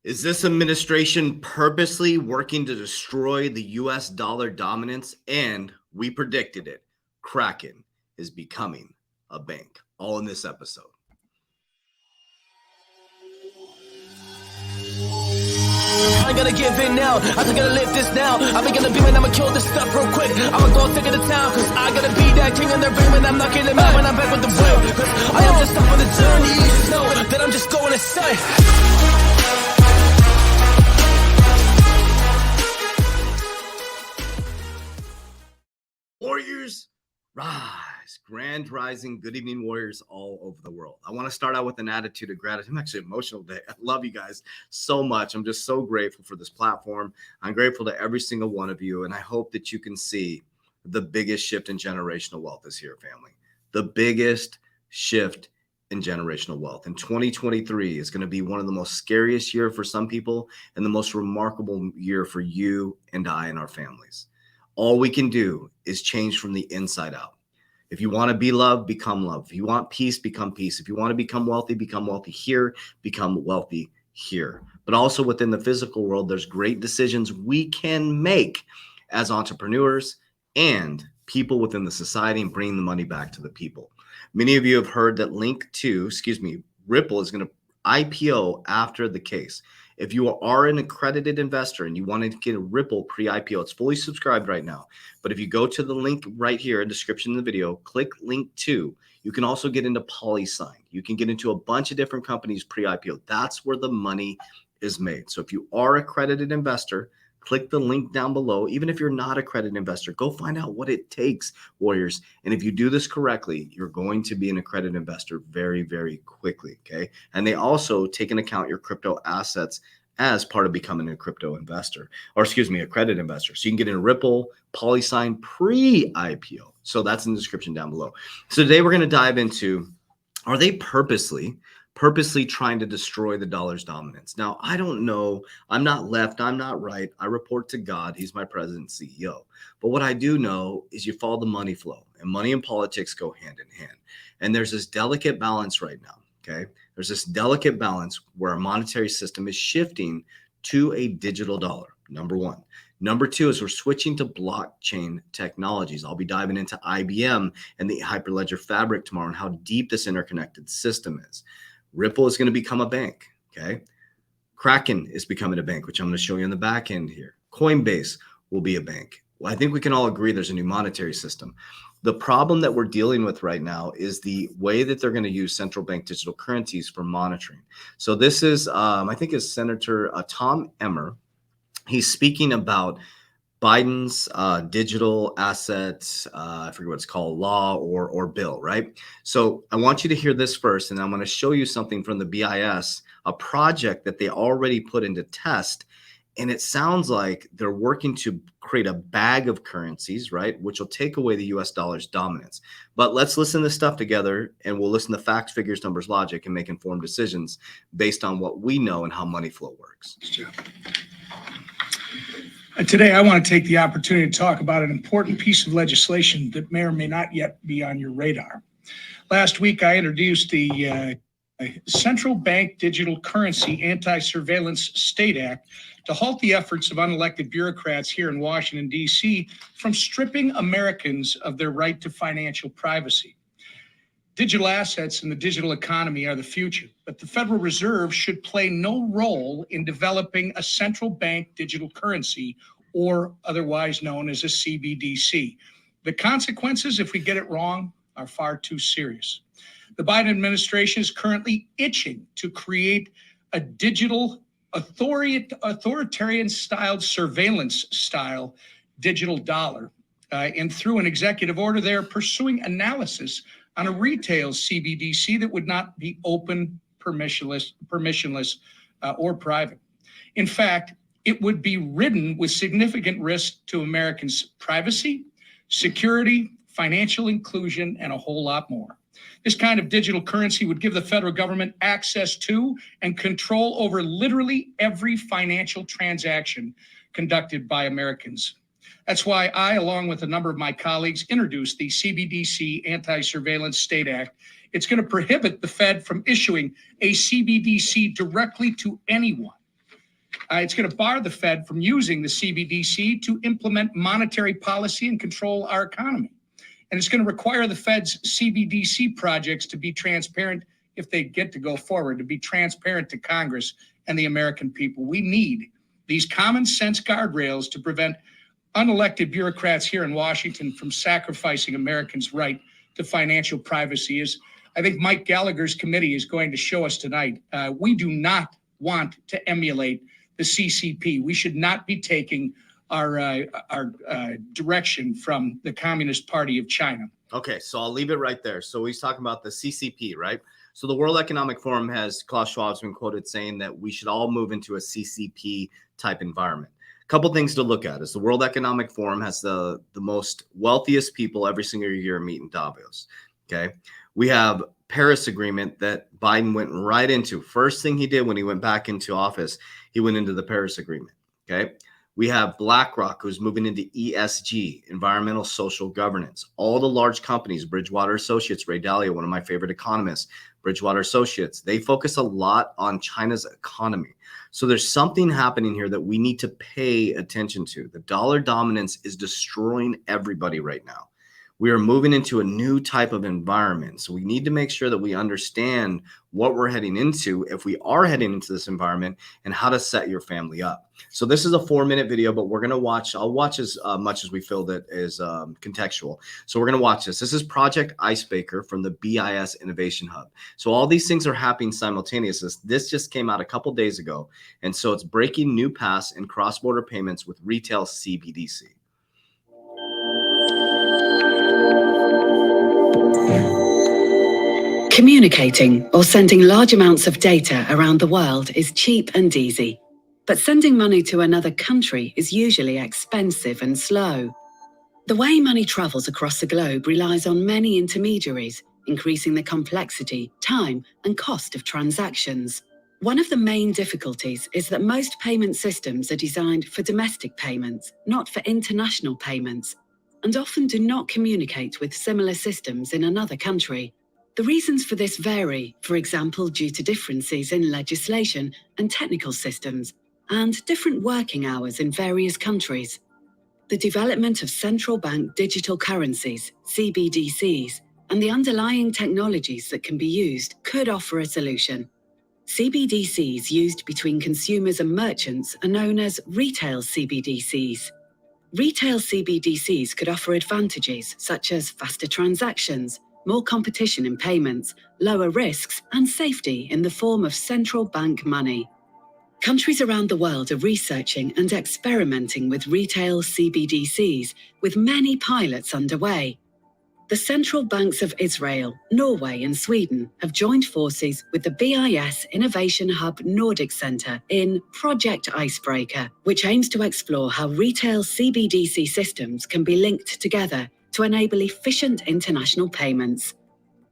Is this administration purposely working to destroy the US dollar dominance? And we predicted it. Kraken is becoming a bank. All in this episode. I ain't gonna give in now. I think gonna live this now. I'm gonna be when I'ma kill this stuff real quick. I'ma go take it to town, cause I gotta be that king in their ring when I'm knocking them out when I'm back with the real. Cause I am just up on the journey. You just know that I'm just going to say. Warriors, rise. Grand rising. Good evening, warriors all over the world. I want to start out with an attitude of gratitude. I'm actually emotional today. I love you guys so much. I'm just so grateful for this platform. I'm grateful to every single one of you. And I hope that you can see the biggest shift in generational wealth is here, family. The biggest shift in generational wealth. And 2023 is going to be one of the most scariest year for some people and the most remarkable year for you and I and our families. All we can do is change from the inside out. If you want to be loved, become loved. If you want peace, become peace. If you want to become wealthy here, become wealthy here. But also within the physical world, there's great decisions we can make as entrepreneurs and people within the society and bringing the money back to the people. Many of you have heard that Ripple is going to IPO after the case. If you are an accredited investor and you want to get a Ripple pre-IPO, it's fully subscribed right now. But if you go to the link right here in the description of the video, click link 2. You can also get into PolySign. You can get into a bunch of different companies pre-IPO. That's where the money is made. So if you are an accredited investor, click the link down below. Even if you're not an accredited investor, go find out what it takes, warriors. And if you do this correctly, you're going to be an accredited investor very, very quickly, okay? And they also take into account your crypto assets as part of becoming a crypto investor, accredited investor. So you can get in Ripple, PolySign pre-IPO. So that's in the description down below. So today we're going to dive into, are they purposely trying to destroy the dollar's dominance? Now, I don't know. I'm not left. I'm not right. I report to God. He's my president and CEO. But what I do know is you follow the money flow, and money and politics go hand in hand. And there's this delicate balance right now, okay? There's this delicate balance where our monetary system is shifting to a digital dollar, number one. Number two is we're switching to blockchain technologies. I'll be diving into IBM and the Hyperledger Fabric tomorrow and how deep this interconnected system is. Ripple is going to become a bank, okay? Kraken is becoming a bank, which I'm going to show you on the back end here. Coinbase will be a bank. Well, I think we can all agree there's a new monetary system. The problem that we're dealing with right now is the way that they're going to use central bank digital currencies for monitoring. So this is, I think it's Senator Tom Emmer. He's speaking about Biden's digital assets, I forget what it's called, law or bill, right? So I want you to hear this first, and I'm going to show you something from the BIS, a project that they already put into test. And it sounds like they're working to create a bag of currencies, right, which will take away the US dollar's dominance. But let's listen to this stuff together, and we'll listen to facts, figures, numbers, logic, and make informed decisions based on what we know and how money flow works. Today, I want to take the opportunity to talk about an important piece of legislation that may or may not yet be on your radar. Last week, I introduced the Central Bank Digital Currency Anti-Surveillance State Act to halt the efforts of unelected bureaucrats here in Washington, D.C. from stripping Americans of their right to financial privacy. Digital assets in the digital economy are the future, but the Federal Reserve should play no role in developing a central bank digital currency, or otherwise known as a CBDC. The consequences, if we get it wrong, are far too serious. The Biden administration is currently itching to create a digital authoritarian-styled surveillance-style digital dollar. And through an executive order, they are pursuing analysis on a retail CBDC that would not be open, permissionless, or private. In fact, it would be ridden with significant risk to Americans' privacy, security, financial inclusion, and a whole lot more. This kind of digital currency would give the federal government access to and control over literally every financial transaction conducted by Americans. That's why I, along with a number of my colleagues, introduced the CBDC Anti-Surveillance State Act. It's going to prohibit the Fed from issuing a CBDC directly to anyone It's going to bar the Fed from using the CBDC to implement monetary policy and control our economy. And it's going to require the Fed's CBDC projects to be transparent, if they get to go forward, to be transparent to Congress and the American people. We need these common sense guardrails to prevent unelected bureaucrats here in Washington from sacrificing Americans' right to financial privacy. As I think Mike Gallagher's committee is going to show us tonight, we do not want to emulate the CCP. We should not be taking our direction from the Communist Party of China. Okay, so I'll leave it right there. So he's talking about the CCP, right? So the World Economic Forum has, Klaus Schwab's been quoted saying that we should all move into a CCP type environment. A couple things to look at is the World Economic Forum has the most wealthiest people every single year meet in Davos. Okay, we have Paris Agreement that Biden went right into. First thing he did when he went back into office, he went into the Paris Agreement. Okay. We have BlackRock, who's moving into ESG, environmental social governance. All the large companies, Bridgewater Associates, Ray Dalio, one of my favorite economists, Bridgewater Associates, they focus a lot on China's economy. So there's something happening here that we need to pay attention to. The dollar dominance is destroying everybody right now. We are moving into a new type of environment. So we need to make sure that we understand what we're heading into if we are heading into this environment and how to set your family up. So this is a 4-minute video, but we're going to watch, I'll watch as much as we feel that is contextual. So we're going to watch this. This is Project Icebreaker from the BIS Innovation Hub. So all these things are happening simultaneously. This just came out a couple days ago. And so it's breaking new paths in cross-border payments with retail CBDC. Communicating or sending large amounts of data around the world is cheap and easy. But sending money to another country is usually expensive and slow. The way money travels across the globe relies on many intermediaries, increasing the complexity, time, and cost of transactions. One of the main difficulties is that most payment systems are designed for domestic payments, not for international payments, and often do not communicate with similar systems in another country. The reasons for this vary, for example, due to differences in legislation and technical systems, and different working hours in various countries. The development of central bank digital currencies, CBDCs, and the underlying technologies that can be used could offer a solution. CBDCs used between consumers and merchants are known as retail CBDCs. Retail CBDCs could offer advantages such as faster transactions, more competition in payments, lower risks, and safety in the form of central bank money. Countries around the world are researching and experimenting with retail CBDCs, with many pilots underway. The central banks of Israel, Norway, and Sweden have joined forces with the BIS Innovation Hub Nordic Centre in Project Icebreaker, which aims to explore how retail CBDC systems can be linked together to enable efficient international payments.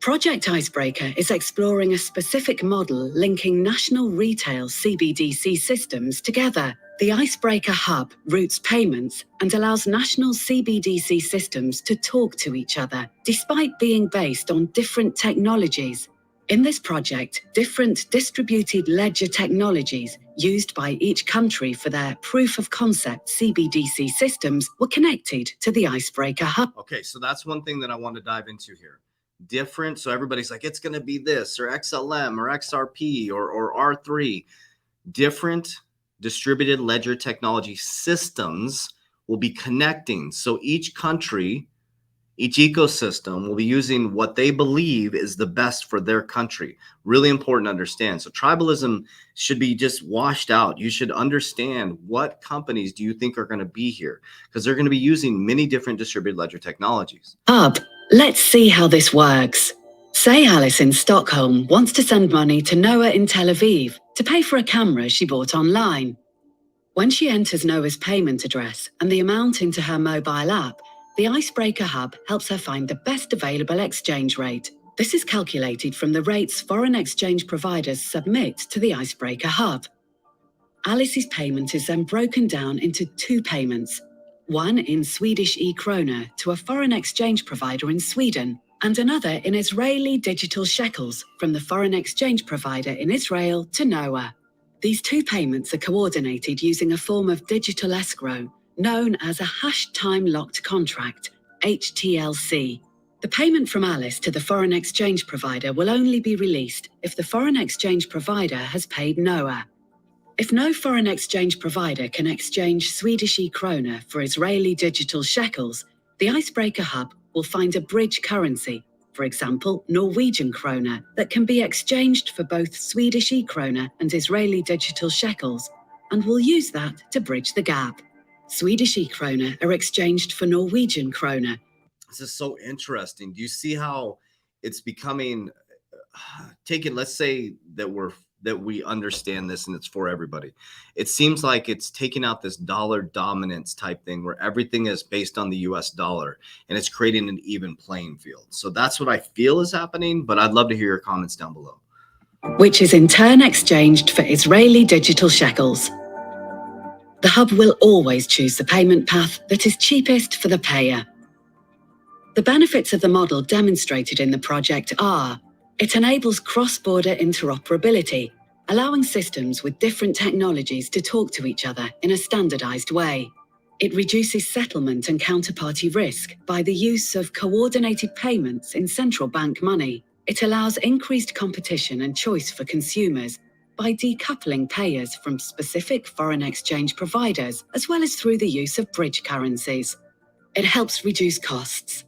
Project Icebreaker is exploring a specific model linking national retail CBDC systems together. The Icebreaker Hub routes payments and allows national CBDC systems to talk to each other, despite being based on different technologies. In this project, different distributed ledger technologies used by each country for their proof-of-concept CBDC systems were connected to the Icebreaker Hub. Okay, so that's one thing that I want to dive into here. Different, so everybody's like, it's going to be this, or XLM, or XRP, or R3. Different distributed ledger technology systems will be connecting. So each country, each ecosystem will be using what they believe is the best for their country. Really important to understand. So tribalism should be just washed out. You should understand what companies do you think are going to be here, because they're going to be using many different distributed ledger technologies. Let's see how this works. Say Alice in Stockholm wants to send money to Noah in Tel Aviv to pay for a camera she bought online. When she enters Noah's payment address and the amount into her mobile app, the Icebreaker Hub helps her find the best available exchange rate. This is calculated from the rates foreign exchange providers submit to the Icebreaker Hub. Alice's payment is then broken down into 2 payments, one in Swedish e-krona to a foreign exchange provider in Sweden, and another in Israeli digital shekels from the foreign exchange provider in Israel to Noah. These two payments are coordinated using a form of digital escrow known as a hash time locked contract, HTLC. The payment from Alice to the foreign exchange provider will only be released if the foreign exchange provider has paid Noah. If no foreign exchange provider can exchange Swedish krona for Israeli digital shekels, the Icebreaker hub will find a bridge currency, for example, Norwegian krona, that can be exchanged for both Swedish krona and Israeli digital shekels, and will use that to bridge the gap. Swedish krona are exchanged for Norwegian krona. This is so interesting. Do you see how it's becoming taken? Let's say that we understand this and it's for everybody. It seems like it's taking out this dollar dominance type thing where everything is based on the US dollar, and it's creating an even playing field. So that's what I feel is happening, but I'd love to hear your comments down below. Which is in turn exchanged for Israeli digital shekels. The hub will always choose the payment path that is cheapest for the payer. The benefits of the model demonstrated in the project are: it enables cross-border interoperability, allowing systems with different technologies to talk to each other in a standardized way. It reduces settlement and counterparty risk by the use of coordinated payments in central bank money. It allows increased competition and choice for consumers by decoupling payers from specific foreign exchange providers, as well as through the use of bridge currencies. It helps reduce costs.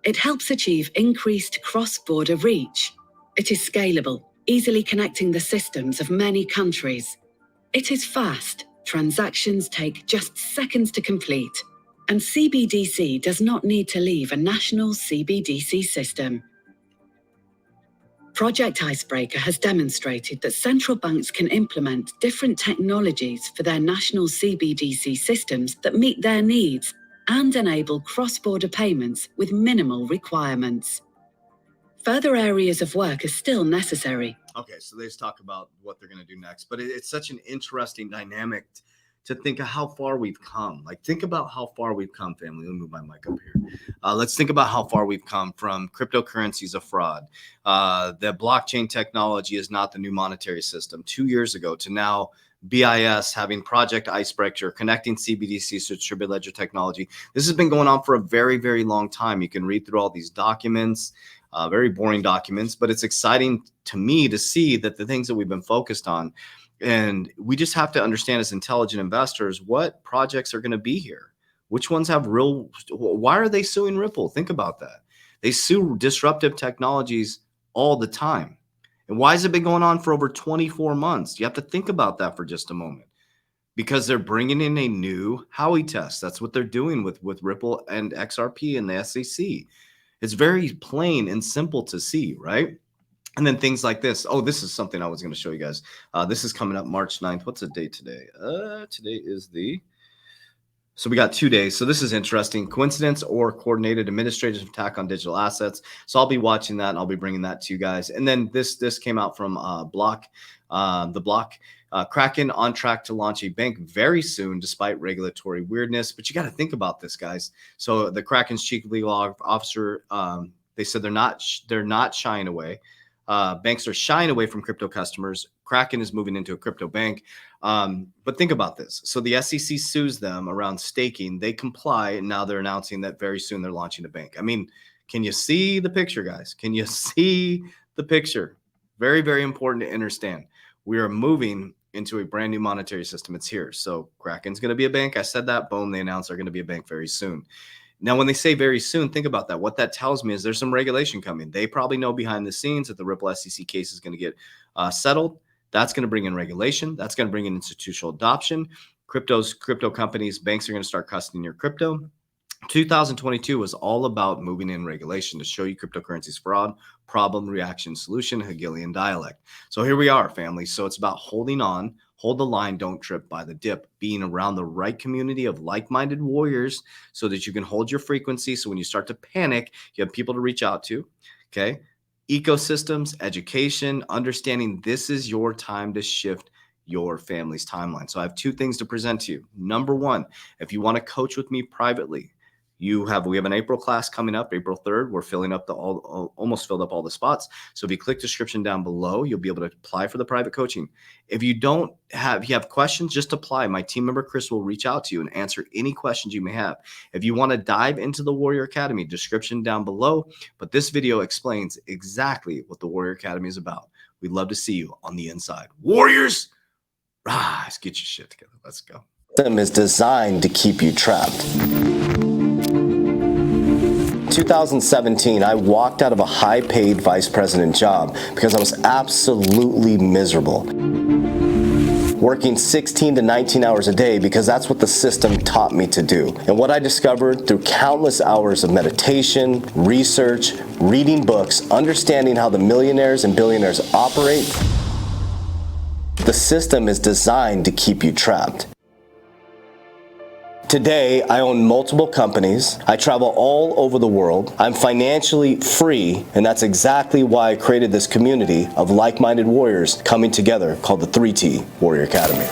It helps achieve increased cross-border reach. It is scalable, easily connecting the systems of many countries. It is fast. Transactions take just seconds to complete. And CBDC does not need to leave a national CBDC system. Project Icebreaker has demonstrated that central banks can implement different technologies for their national CBDC systems that meet their needs and enable cross-border payments with minimal requirements. Further areas of work are still necessary. Okay, so let's talk about what they're going to do next. But it's such an interesting dynamic to think of how far we've come. Like, think about how far we've come, family. Let me move my mic up here. Let's think about how far we've come from cryptocurrencies a fraud. The blockchain technology is not the new monetary system 2 years ago to now BIS having Project Icebreaker, connecting CBDCs to distributed ledger technology. This has been going on for a very, very long time. You can read through all these documents, very boring documents, but it's exciting to me to see that the things that we've been focused on, and we just have to understand as intelligent investors what projects are going to be here. Which ones have real, why are they suing Ripple? Think about that. They sue disruptive technologies all the time. And why has it been going on for over 24 months? You have to think about that for just a moment, because they're bringing in a new Howey test. That's what they're doing with Ripple and XRP and the SEC. It's very plain and simple to see, right? And then things like this. Oh, this is something I was going to show you guys. This is coming up March 9th. What's the date today? Today is so we got 2 days. So this is interesting. Coincidence or coordinated administrative attack on digital assets. So I'll be watching that and I'll be bringing that to you guys. And then this came out from Block. The Block Kraken on track to launch a bank very soon, despite regulatory weirdness. But you got to think about this, guys. So the Kraken's chief legal officer, they said they're not shying away. Banks are shying away from crypto customers. Kraken is moving into a crypto bank. But think about this. So the SEC sues them around staking. They comply, and now they're announcing that very soon they're launching a bank. I mean, can you see the picture, guys? Can you see the picture? Very, very important to understand. We are moving into a brand new monetary system. It's here. So Kraken's going to be a bank. I said that. Boom, they announced they're going to be a bank very soon. Now, when they say very soon, think about that. What that tells me is there's some regulation coming. They probably know behind the scenes that the Ripple SEC case is going to get settled. That's going to bring in regulation. That's going to bring in institutional adoption. Crypto companies, banks are going to start custodying your crypto. 2022 was all about moving in regulation to show you cryptocurrencies fraud, problem, reaction, solution, Hegelian dialect. So here we are, family. So it's about holding on, hold the line, don't trip by the dip, being around the right community of like-minded warriors so that you can hold your frequency. So when you start to panic, you have people to reach out to, okay? Ecosystems, education, understanding this is your time to shift your family's timeline. So I have 2 things to present to you. Number 1, if you want to coach with me privately, We have an April class coming up, April 3rd. We're filling up almost filled up all the spots. So if you click description down below, you'll be able to apply for the private coaching. If you have questions, just apply. My team member, Chris, will reach out to you and answer any questions you may have. If you want to dive into the Warrior Academy, description down below. But this video explains exactly what the Warrior Academy is about. We'd love to see you on the inside. Warriors, rise, get your shit together. Let's go. System is designed to keep you trapped. 2017, I walked out of a high-paid vice president job because I was absolutely miserable. Working 16 to 19 hours a day because that's what the system taught me to do. And what I discovered through countless hours of meditation, research, reading books, understanding how the millionaires and billionaires operate, the system is designed to keep you trapped. Today, I own multiple companies. I travel all over the world. I'm financially free, and that's exactly why I created this community of like-minded warriors coming together called the 3T Warrior Academy.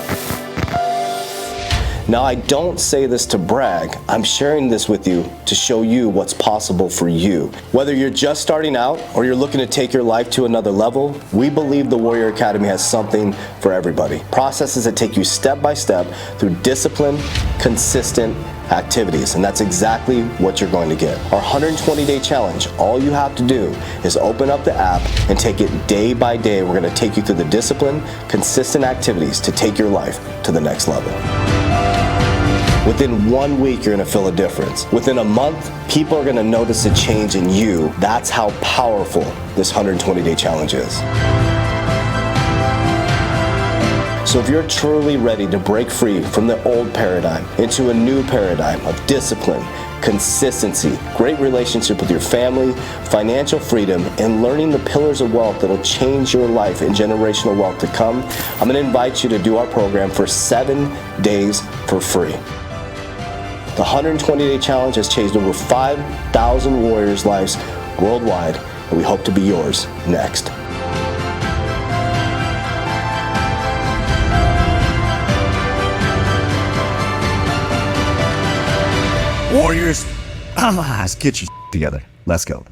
Now, I don't say this to brag. I'm sharing this with you to show you what's possible for you. Whether you're just starting out or you're looking to take your life to another level, we believe the Warrior Academy has something for everybody. Processes that take you step by step through disciplined, consistent activities, and that's exactly what you're going to get. Our 120-day challenge, all you have to do is open up the app and take it day by day. We're going to take you through the disciplined, consistent activities to take your life to the next level. Within 1 week, you're gonna feel a difference. Within a month, people are gonna notice a change in you. That's how powerful this 120-day challenge is. So if you're truly ready to break free from the old paradigm into a new paradigm of discipline, consistency, great relationship with your family, financial freedom, and learning the pillars of wealth that'll change your life and generational wealth to come, I'm gonna invite you to do our program for 7 days for free. The 120-day challenge has changed over 5,000 warriors' lives worldwide, and we hope to be yours next. Warriors, let's get your together. Let's go.